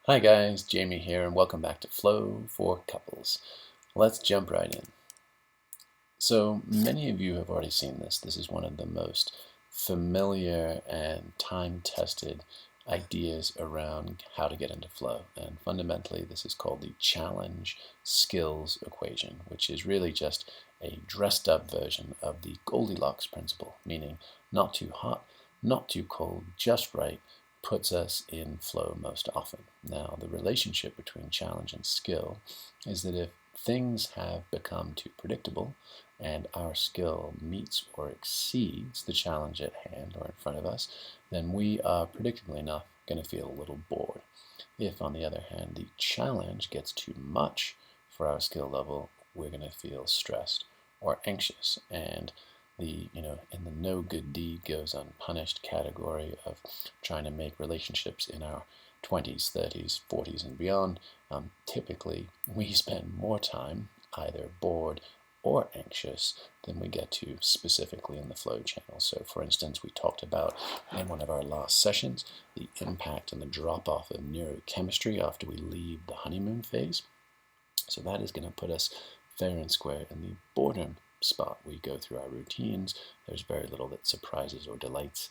Hi guys, Jamie here, and welcome back to Flow for Couples. Let's jump right in. So many of you have already seen this. This is one of the most familiar and time-tested ideas around how to get into flow. And fundamentally, this is called the challenge skills equation, which is really just a dressed up version of the Goldilocks principle, meaning not too hot, not too cold, just right, puts us in flow most often. Now, the relationship between challenge and skill is that if things have become too predictable and our skill meets or exceeds the challenge at hand or in front of us, then we are predictably enough going to feel a little bored. If, on the other hand, the challenge gets too much for our skill level, we're going to feel stressed or anxious. And in the no good deed goes unpunished category of trying to make relationships in our 20s, 30s, 40s, and beyond, typically we spend more time either bored or anxious than we get to specifically in the flow channel. So for instance, we talked about in one of our last sessions the impact and the drop-off of neurochemistry after we leave the honeymoon phase. So that is going to put us fair and square in the boredom spot. We go through our routines. There's very little that surprises or delights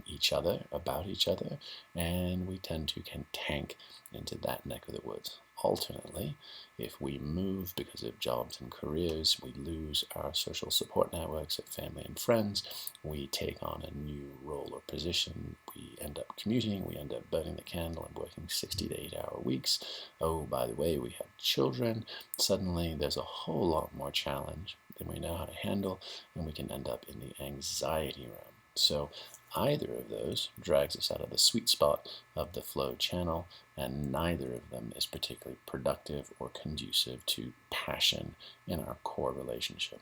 each other about each other, and we tend to tank into that neck of the woods. Alternately, if we move because of jobs and careers, we lose our social support networks of family and friends, we take on a new role or position, we end up commuting, we end up burning the candle and working 60 to 8 hour weeks. Oh, by the way, we have children. Suddenly there's a whole lot more challenge than we know how to handle, and we can end up in the anxiety realm. So either of those drags us out of the sweet spot of the flow channel, and neither of them is particularly productive or conducive to passion in our core relationship.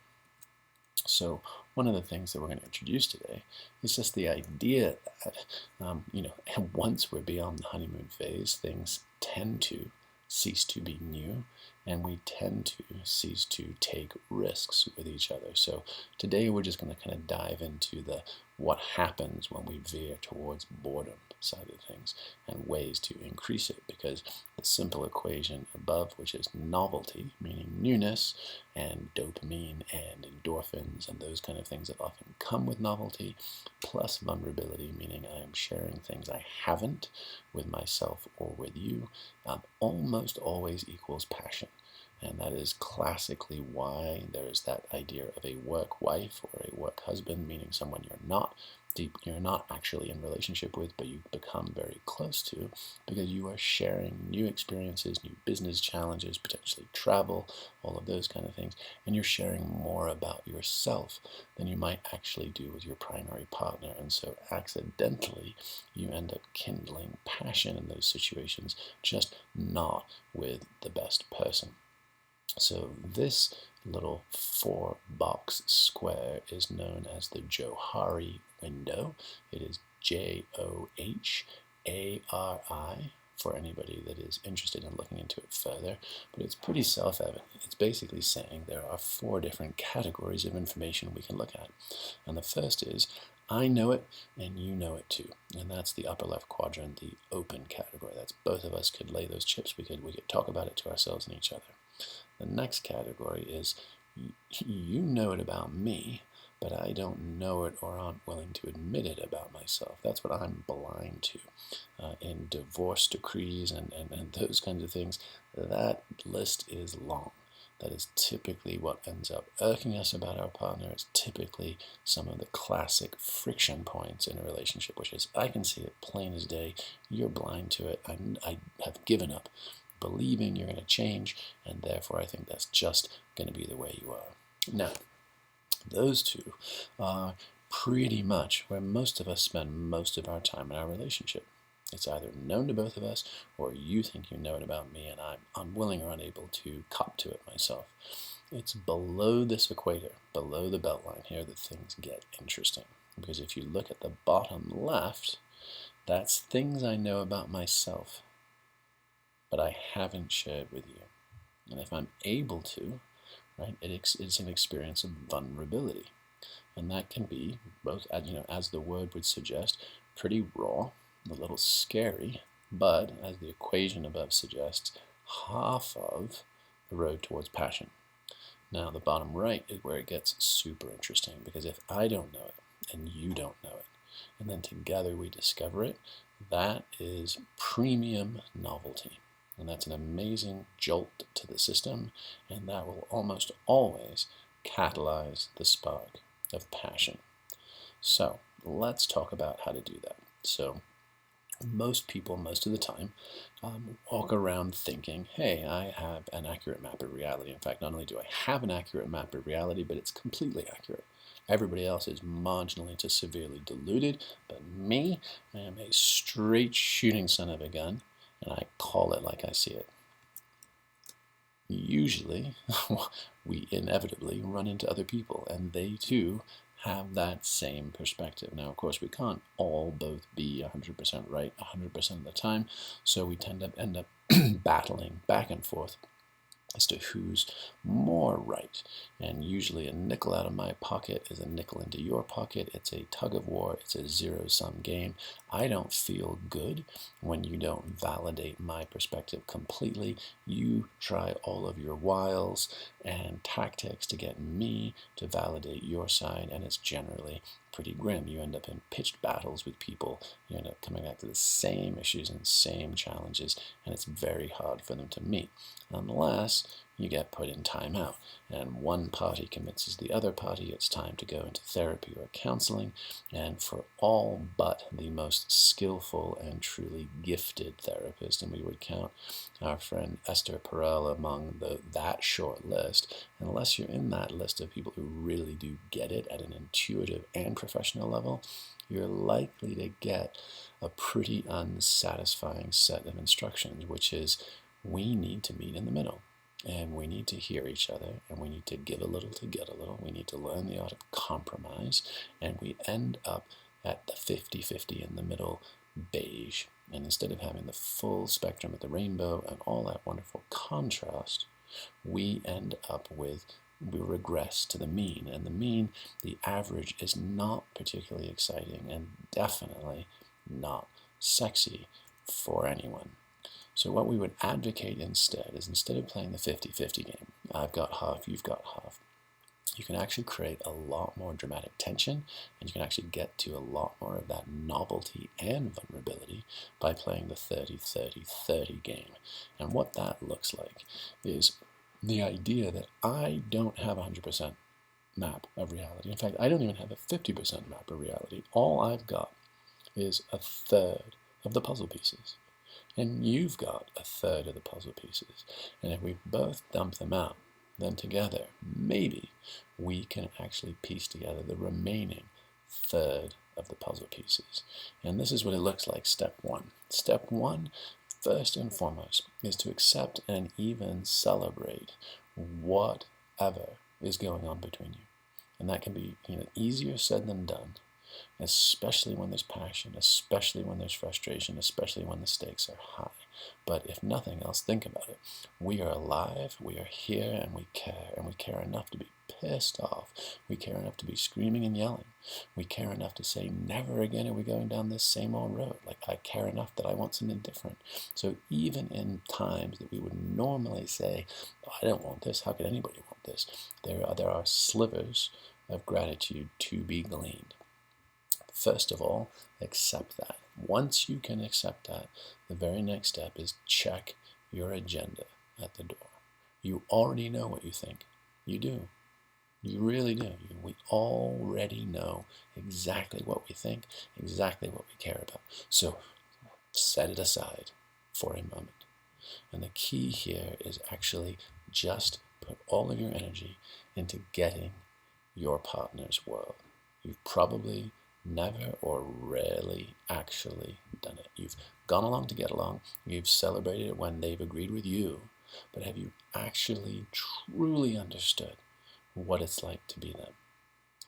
So one of the things that we're going to introduce today is just the idea that, once we're beyond the honeymoon phase, things tend to cease to be new, and we tend to cease to take risks with each other. So today we're just going to kind of dive into the what happens when we veer towards boredom side of things and ways to increase it, because the simple equation above, which is novelty, meaning newness, and dopamine and endorphins and those kind of things that often come with novelty, plus vulnerability, meaning I am sharing things I haven't with myself or with you, almost always equals passion. And that is classically why there is that idea of a work wife or a work husband, meaning someone you're not actually in relationship with, but you become very close to, because you are sharing new experiences, new business challenges, potentially travel, all of those kind of things, and you're sharing more about yourself than you might actually do with your primary partner. And so accidentally, you end up kindling passion in those situations, just not with the best person. So this little 4-box square is known as the Johari window. It is Johari for anybody that is interested in looking into it further, but it's pretty self-evident. It's basically saying there are 4 different categories of information we can look at. And the first is, I know it and you know it too. And that's the upper left quadrant, the open category. That's both of us could lay those chips, we could talk about it to ourselves and each other. The next category is, you know it about me, but I don't know it or aren't willing to admit it about myself. That's what I'm blind to. In divorce decrees and those kinds of things, that list is long. That is typically what ends up irking us about our partner. It's typically some of the classic friction points in a relationship, which is, I can see it plain as day, you're blind to it, I have given up believing you're going to change, and therefore I think that's just going to be the way you are. Now, those two are pretty much where most of us spend most of our time in our relationship. It's either known to both of us, or you think you know it about me and I'm unwilling or unable to cop to it myself. It's below this equator, below the belt line here, that things get interesting. Because if you look at the bottom left, that's things I know about myself, but I haven't shared with you. And if I'm able to, right, it's an experience of vulnerability. And that can be both, as the word would suggest, pretty raw, a little scary, but as the equation above suggests, half of the road towards passion. Now, the bottom right is where it gets super interesting, because if I don't know it and you don't know it, and then together we discover it, that is premium novelty. And that's an amazing jolt to the system, and that will almost always catalyze the spark of passion. So let's talk about how to do that. So most people, most of the time, walk around thinking, hey, I have an accurate map of reality. In fact, not only do I have an accurate map of reality, but it's completely accurate. Everybody else is marginally to severely deluded, but me, I am a straight shooting son of a gun, and I call it like I see it. Usually, we inevitably run into other people, and they too have that same perspective. Now, of course, we can't all both be 100% right 100% of the time, so we end up battling back and forth as to who's more right. And usually a nickel out of my pocket is a nickel into your pocket. It's a tug of war. It's a zero-sum game. I don't feel good when you don't validate my perspective completely. You try all of your wiles and tactics to get me to validate your side, and it's generally pretty grim. You end up in pitched battles with people. You end up coming back to the same issues and same challenges, and it's very hard for them to meet unless you get put in timeout and one party convinces the other party it's time to go into therapy or counseling. And for all but the most skillful and truly gifted therapist, and we would count our friend Esther Perel among that short list, unless you're in that list of people who really do get it at an intuitive and professional level, you're likely to get a pretty unsatisfying set of instructions, which is we need to meet in the middle. And we need to hear each other, and we need to give a little to get a little. We need to learn the art of compromise, and we end up at the 50-50 in the middle beige. And instead of having the full spectrum of the rainbow and all that wonderful contrast, we regress to the mean. And the mean, the average, is not particularly exciting and definitely not sexy for anyone. So what we would advocate instead is, instead of playing the 50-50 game, I've got half, you've got half, you can actually create a lot more dramatic tension, and you can actually get to a lot more of that novelty and vulnerability by playing the 30-30-30 game. And what that looks like is the idea that I don't have a 100% map of reality. In fact, I don't even have a 50% map of reality. All I've got is a third of the puzzle pieces. And you've got a third of the puzzle pieces. And if we both dump them out, then together, maybe we can actually piece together the remaining third of the puzzle pieces. And this is what it looks like, step one. Step one, first and foremost, is to accept and even celebrate whatever is going on between you. And that can be easier said than done, especially when there's passion, especially when there's frustration, especially when the stakes are high. But if nothing else, think about it. We are alive, we are here, and we care enough to be pissed off. We care enough to be screaming and yelling. We care enough to say, never again are we going down this same old road. Like, I care enough that I want something different. So even in times that we would normally say, oh, I don't want this, how could anybody want this? There are slivers of gratitude to be gleaned. First of all, accept that. Once you can accept that, the very next step is check your agenda at the door. You already know what you think. You do. You really do. We already know exactly what we think, exactly what we care about. So set it aside for a moment. And the key here is actually just put all of your energy into getting your partner's world. You've probably never or rarely actually done it. You've gone along to get along. You've celebrated it when they've agreed with you. But have you actually truly understood what it's like to be them?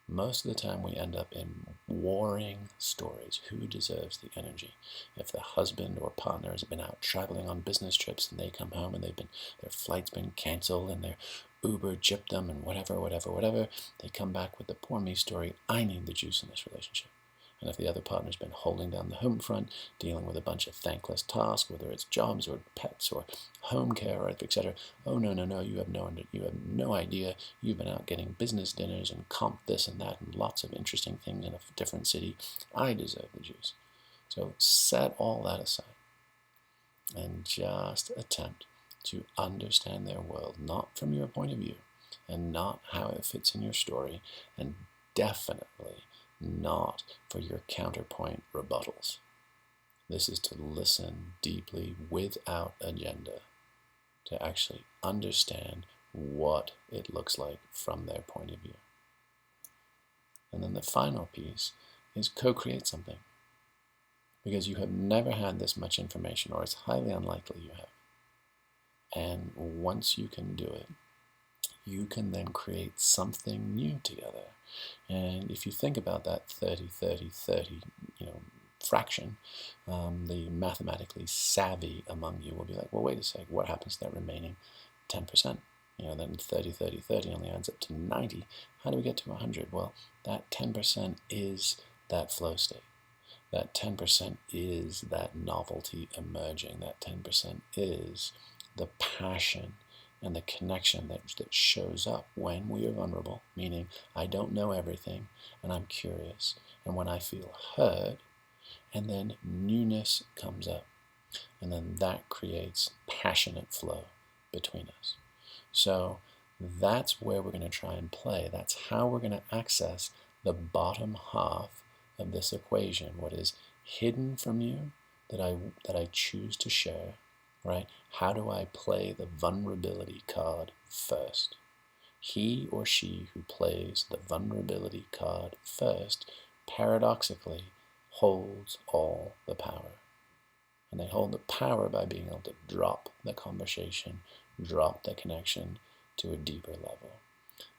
Most of the time we end up in warring stories. Who deserves the energy? If the husband or partner has been out traveling on business trips and they come home and their flight's been canceled and their Uber gypped them and whatever, they come back with the poor me story. I need the juice in this relationship. And if the other partner's been holding down the home front, dealing with a bunch of thankless tasks, whether it's jobs or pets or home care or etc., oh no, you have no idea. You've been out getting business dinners and comp this and that and lots of interesting things in a different city. I deserve the juice. So set all that aside and just attempt to understand their world, not from your point of view and not how it fits in your story, and definitely not for your counterpoint rebuttals. This is to listen deeply without agenda, to actually understand what it looks like from their point of view. And then the final piece is co-create something, because you have never had this much information, or it's highly unlikely you have. And once you can do it, you can then create something new together. And if you think about that 30-30-30, fraction, the mathematically savvy among you will be like, well, wait a sec, what happens to that remaining 10%? Then 30-30-30 only adds up to 90. How do we get to 100? Well, that 10% is that flow state. That 10% is that novelty emerging. That 10% is the passion and the connection that shows up when we are vulnerable, meaning I don't know everything and I'm curious, and when I feel heard, and then newness comes up, and then that creates passionate flow between us. So that's where we're going to try and play. That's how we're going to access the bottom half of this equation, what is hidden from you that I choose to share. Right? How do I play the vulnerability card first? He or she who plays the vulnerability card first, paradoxically, holds all the power. And they hold the power by being able to drop the conversation, drop the connection to a deeper level.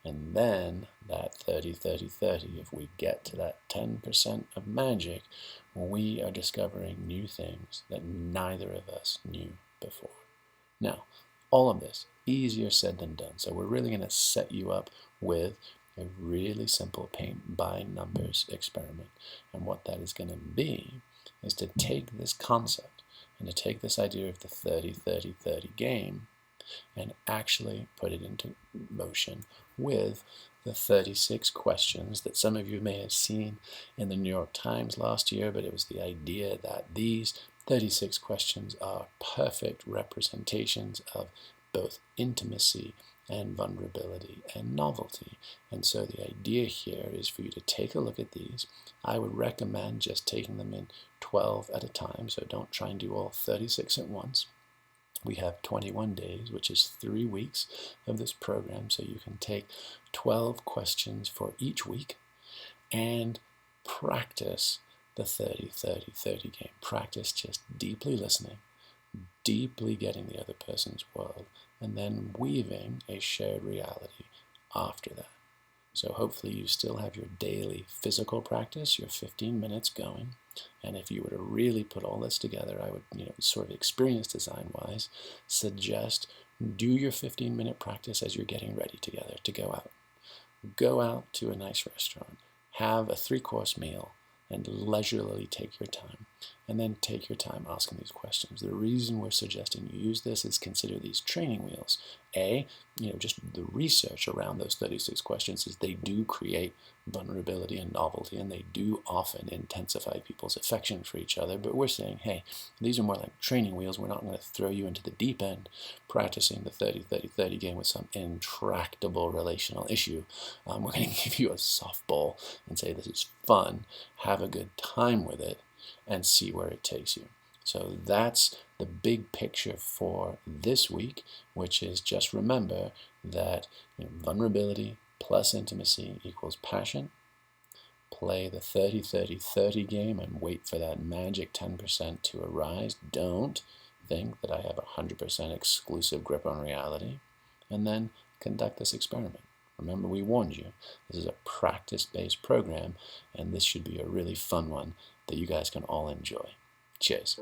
And then that 30-30-30, if we get to that 10% of magic, we are discovering new things that neither of us knew before. Now, all of this, easier said than done. So we're really going to set you up with a really simple paint by numbers experiment. And what that is going to be is to take this concept and to take this idea of the 30-30-30 game and actually put it into motion with the 36 questions that some of you may have seen in the New York Times last year, but it was the idea that these 36 questions are perfect representations of both intimacy and vulnerability and novelty. And so the idea here is for you to take a look at these. I would recommend just taking them in 12 at a time, so don't try and do all 36 at once. We have 21 days, which is 3 weeks of this program, so you can take 12 questions for each week and practice the 30-30-30 game. Practice just deeply listening, deeply getting the other person's world, and then weaving a shared reality after that. So hopefully you still have your daily physical practice, your 15 minutes going. And if you were to really put all this together, I would, sort of experience design-wise, suggest do your 15-minute practice as you're getting ready together to go out. Go out to a nice restaurant, have a 3-course meal, and leisurely take your time. And then take your time asking these questions. The reason we're suggesting you use this is consider these training wheels. Just the research around those 36 questions is they do create vulnerability and novelty, and they do often intensify people's affection for each other. But we're saying, hey, these are more like training wheels. We're not going to throw you into the deep end practicing the 30-30-30 game with some intractable relational issue. We're going to give you a softball and say this is fun, have a good time with it, and see where it takes you. So that's the big picture for this week, which is just remember that vulnerability plus intimacy equals passion. Play the 30-30-30 game and wait for that magic 10% to arise. Don't think that I have a 100% exclusive grip on reality. And then conduct this experiment. Remember, we warned you. This is a practice-based program, and this should be a really fun one that you guys can all enjoy. Cheers.